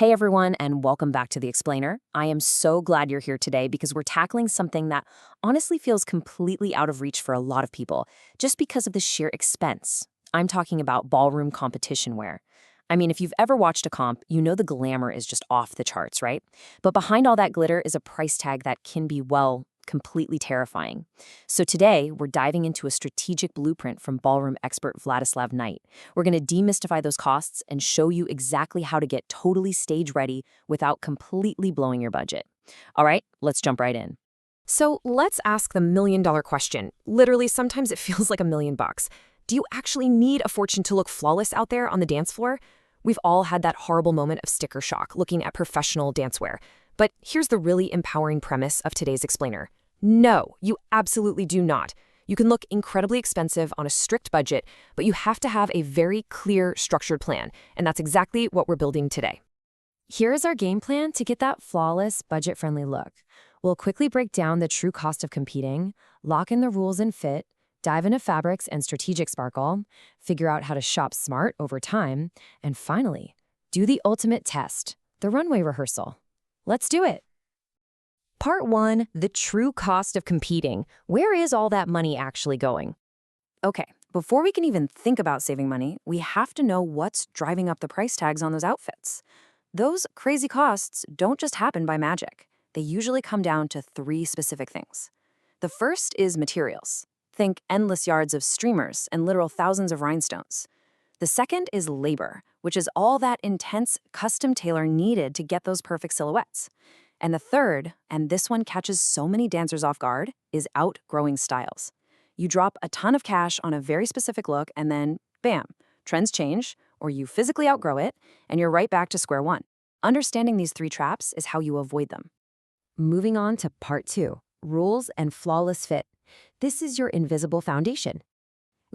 Hey everyone, and welcome back to The Explainer. I am so glad you're here today because we're tackling something that honestly feels completely out of reach for a lot of people, just because of the sheer expense. I'm talking about ballroom competition wear. I mean, if you've ever watched a comp, you know the glamour is just off the charts, right? But behind all that glitter is a price tag that can be, well, completely terrifying. So today, we're diving into a strategic blueprint from ballroom expert Vladislav Knight. We're going to demystify those costs and show you exactly how to get totally stage ready without completely blowing your budget. All right, let's jump right in. So let's ask the million-dollar question. Literally, sometimes it feels like $1,000,000. Do you actually need a fortune to look flawless out there on the dance floor? We've all had that horrible moment of sticker shock looking at professional dancewear. But here's the really empowering premise of today's explainer. No, you absolutely do not. You can look incredibly expensive on a strict budget, but you have to have a very clear, structured plan, and that's exactly what we're building today. Here is our game plan to get that flawless, budget-friendly look. We'll quickly break down the true cost of competing, lock in the rules and fit, dive into fabrics and strategic sparkle, figure out how to shop smart over time, and finally, do the ultimate test, the runway rehearsal. Let's do it. Part 1, the true cost of competing. Where is all that money actually going? Okay, before we can even think about saving money, we have to know what's driving up the price tags on those outfits. Those crazy costs don't just happen by magic. They usually come down to 3 specific things. The first is materials. Think endless yards of streamers and literal thousands of rhinestones. The second is labor, which is all that intense custom tailor needed to get those perfect silhouettes. And the third, and this one catches so many dancers off guard, is outgrowing styles. You drop a ton of cash on a very specific look and then, bam, trends change, or you physically outgrow it, and you're right back to square one. Understanding these 3 traps is how you avoid them. Moving on to part 2, rules and flawless fit. This is your invisible foundation.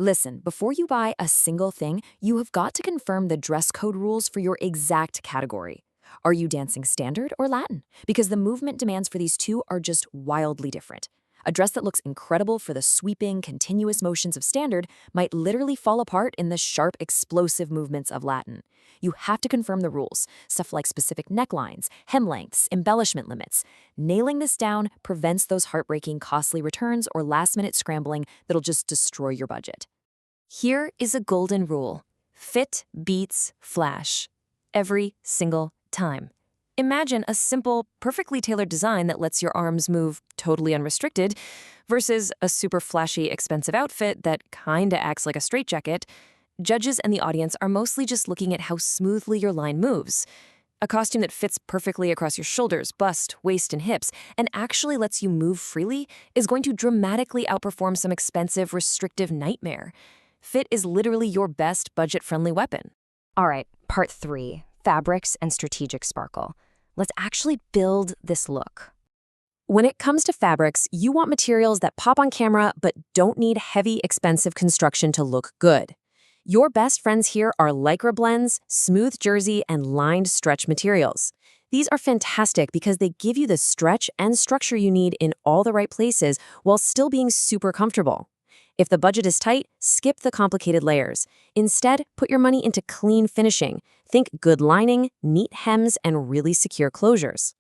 Listen, before you buy a single thing, you have got to confirm the dress code rules for your exact category. Are you dancing standard or Latin? Because the movement demands for these two are just wildly different. A dress that looks incredible for the sweeping, continuous motions of standard might literally fall apart in the sharp, explosive movements of Latin. You have to confirm the rules, stuff like specific necklines, hem lengths, embellishment limits. Nailing this down prevents those heartbreaking, costly returns or last-minute scrambling that'll just destroy your budget. Here is a golden rule. Fit beats flash. Every single time. Imagine a simple, perfectly tailored design that lets your arms move totally unrestricted versus a super flashy, expensive outfit that kinda acts like a straitjacket. Judges and the audience are mostly just looking at how smoothly your line moves. A costume that fits perfectly across your shoulders, bust, waist, and hips, and actually lets you move freely is going to dramatically outperform some expensive, restrictive nightmare. Fit is literally your best budget-friendly weapon. All right, part 3, fabrics and strategic sparkle. Let's actually build this look. When it comes to fabrics, you want materials that pop on camera but don't need heavy, expensive construction to look good. Your best friends here are lycra blends, smooth jersey, and lined stretch materials. These are fantastic because they give you the stretch and structure you need in all the right places while still being super comfortable. If the budget is tight, skip the complicated layers. Instead, put your money into clean finishing. Think good lining, neat hems, and really secure closures.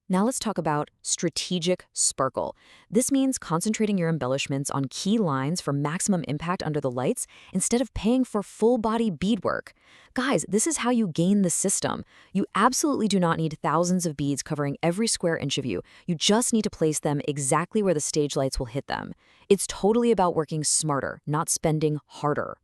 Now let's talk about strategic sparkle. This means concentrating your embellishments on key lines for maximum impact under the lights instead of paying for full-body beadwork. Guys, this is how you game the system. You absolutely do not need thousands of beads covering every square inch of you. You just need to place them exactly where the stage lights will hit them. It's totally about working smarter, not spending harder.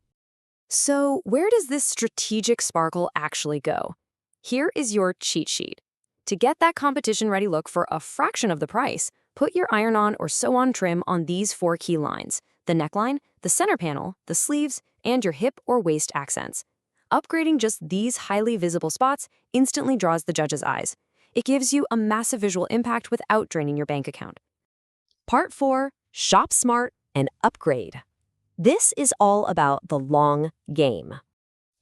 So, where does this strategic sparkle actually go? Here is your cheat sheet. To get that competition-ready look for a fraction of the price, put your iron-on or sew-on trim on these 4 key lines: the neckline, the center panel, the sleeves, and your hip or waist accents. Upgrading just these highly visible spots instantly draws the judge's eyes. It gives you a massive visual impact without draining your bank account. Part 4, shop smart and upgrade. This is all about the long game.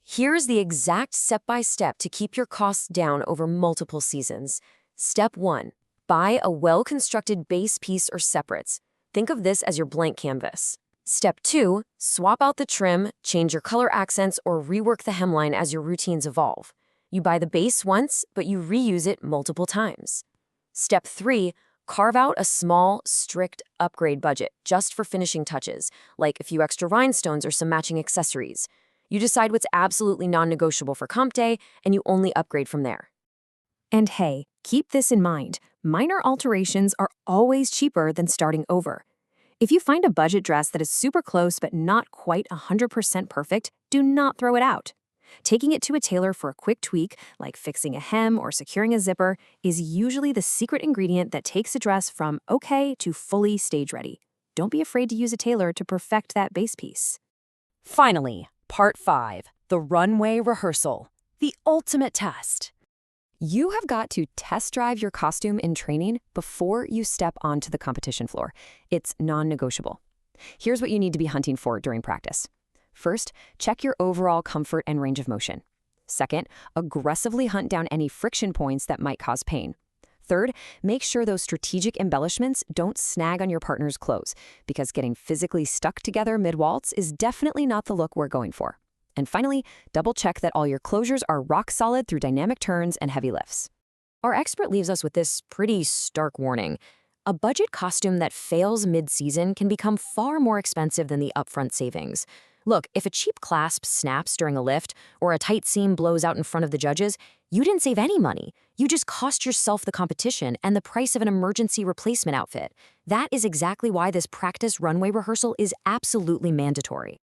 Here's the exact step-by-step to keep your costs down over multiple seasons. Step 1. Buy a well-constructed base piece or separates. Think of this as your blank canvas. Step 2. Swap out the trim, change your color accents, or rework the hemline as your routines evolve. You buy the base once, but you reuse it multiple times. Step 3, carve out a small, strict upgrade budget just for finishing touches, like a few extra rhinestones or some matching accessories. You decide what's absolutely non-negotiable for comp day, and you only upgrade from there. And hey, keep this in mind. Minor alterations are always cheaper than starting over. If you find a budget dress that is super close but not quite 100% perfect, do not throw it out. Taking it to a tailor for a quick tweak, like fixing a hem or securing a zipper, is usually the secret ingredient that takes a dress from okay to fully stage ready. Don't be afraid to use a tailor to perfect that base piece. Finally, Part 5, the runway rehearsal, the ultimate test. You have got to test drive your costume in training before you step onto the competition floor. It's non-negotiable. Here's what you need to be hunting for during practice. First, check your overall comfort and range of motion. Second, aggressively hunt down any friction points that might cause pain. Third, make sure those strategic embellishments don't snag on your partner's clothes, because getting physically stuck together mid-waltz is definitely not the look we're going for. And finally, double-check that all your closures are rock solid through dynamic turns and heavy lifts. Our expert leaves us with this pretty stark warning. A budget costume that fails mid-season can become far more expensive than the upfront savings. Look, if a cheap clasp snaps during a lift or a tight seam blows out in front of the judges, you didn't save any money. You just cost yourself the competition and the price of an emergency replacement outfit. That is exactly why this practice runway rehearsal is absolutely mandatory.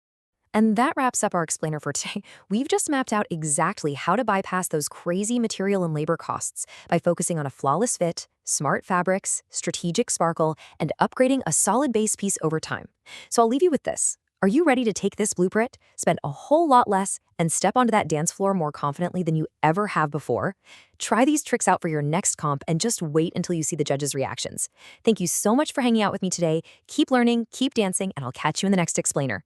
And that wraps up our explainer for today. We've just mapped out exactly how to bypass those crazy material and labor costs by focusing on a flawless fit, smart fabrics, strategic sparkle, and upgrading a solid base piece over time. So I'll leave you with this. Are you ready to take this blueprint, spend a whole lot less, and step onto that dance floor more confidently than you ever have before? Try these tricks out for your next comp and just wait until you see the judges' reactions. Thank you so much for hanging out with me today. Keep learning, keep dancing, and I'll catch you in the next explainer.